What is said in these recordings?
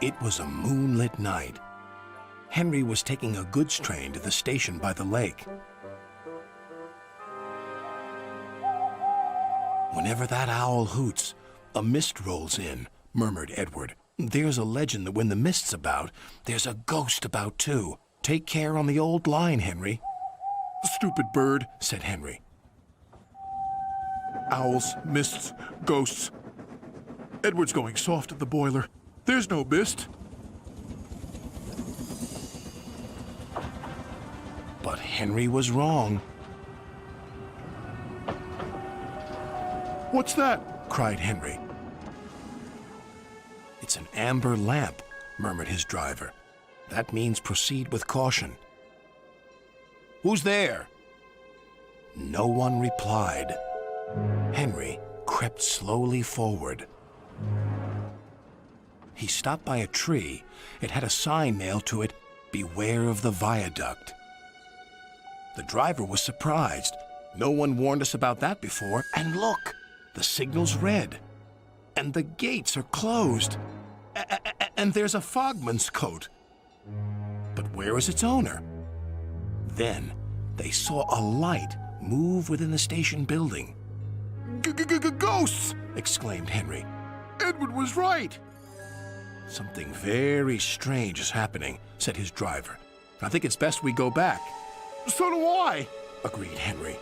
It was a moonlit night. Henry was taking a goods train to the station by the lake. Whenever that owl hoots, a mist rolls in, murmured Edward. There's a legend that when the mist's about, there's a ghost about too. Take care on the old line, Henry. Stupid bird, said Henry. Owls, mists, ghosts. Edward's going soft at the boiler. There's no mist. But Henry was wrong. What's that? Cried Henry. It's an amber lamp, murmured his driver. That means proceed with caution. Who's there? No one replied. Henry crept slowly forward. He stopped by a tree. It had a sign nailed to it, "Beware of the viaduct." The driver was surprised. No one warned us about that before. And look, the signal's red. And the gates are closed. And there's a fogman's coat. But where is its owner? Then they saw a light move within the station building. Ghosts! Exclaimed Henry. Edward was right. Something very strange is happening, said his driver. I think it's best we go back. So do I, agreed Henry.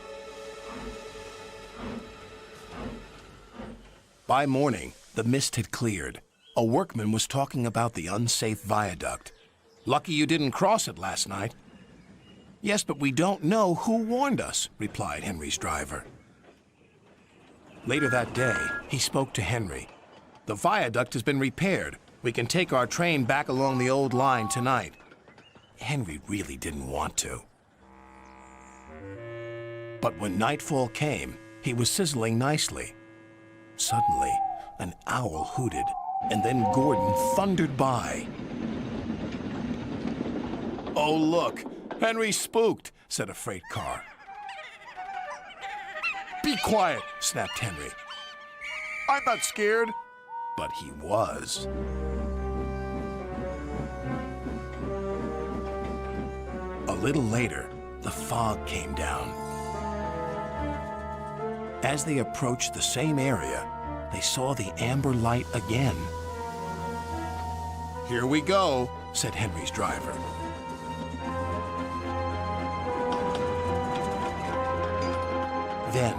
By morning, the mist had cleared. A workman was talking about the unsafe viaduct. Lucky you didn't cross it last night. Yes, but we don't know who warned us, replied Henry's driver. Later that day, he spoke to Henry. The viaduct has been repaired. We can take our train back along the old line tonight. Henry really didn't want to. But when nightfall came, he was sizzling nicely. Suddenly, an owl hooted, and then Gordon thundered by. Oh, look, Henry's spooked, said a freight car. Be quiet, snapped Henry. I'm not scared. But he was. A little later, the fog came down. As they approached the same area, they saw the amber light again. Here we go, said Henry's driver. Then,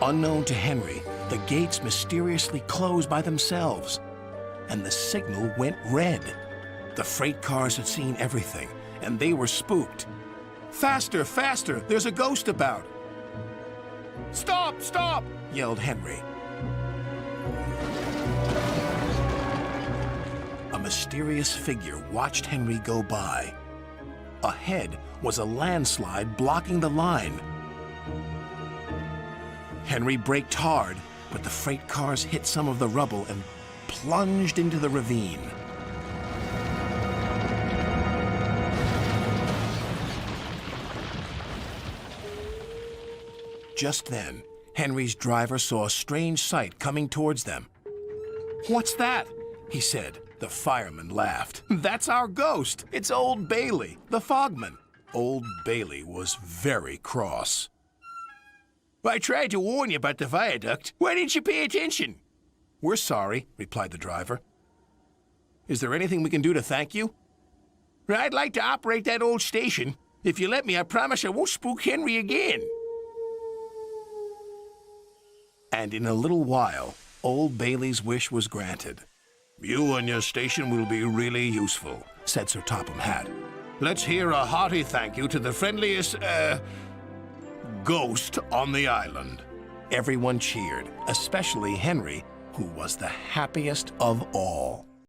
unknown to Henry, the gates mysteriously closed by themselves, and the signal went red. The freight cars had seen everything, and they were spooked. Faster, faster, there's a ghost about. Stop, stop, yelled Henry. A mysterious figure watched Henry go by. Ahead was a landslide blocking the line. Henry braked hard, but the freight cars hit some of the rubble and plunged into the ravine. Just then, Henry's driver saw a strange sight coming towards them. What's that? He said. The fireman laughed. That's our ghost. It's Old Bailey, the fogman. Old Bailey was very cross. I tried to warn you about the viaduct. Why didn't you pay attention? We're sorry, replied the driver. Is there anything we can do to thank you? I'd like to operate that old station. If you let me, I promise I won't spook Henry again. And in a little while, Old Bailey's wish was granted. You and your station will be really useful, said Sir Topham Hatt. Let's hear a hearty thank you to the friendliest, ghost on the island. Everyone cheered, especially Henry, who was the happiest of all.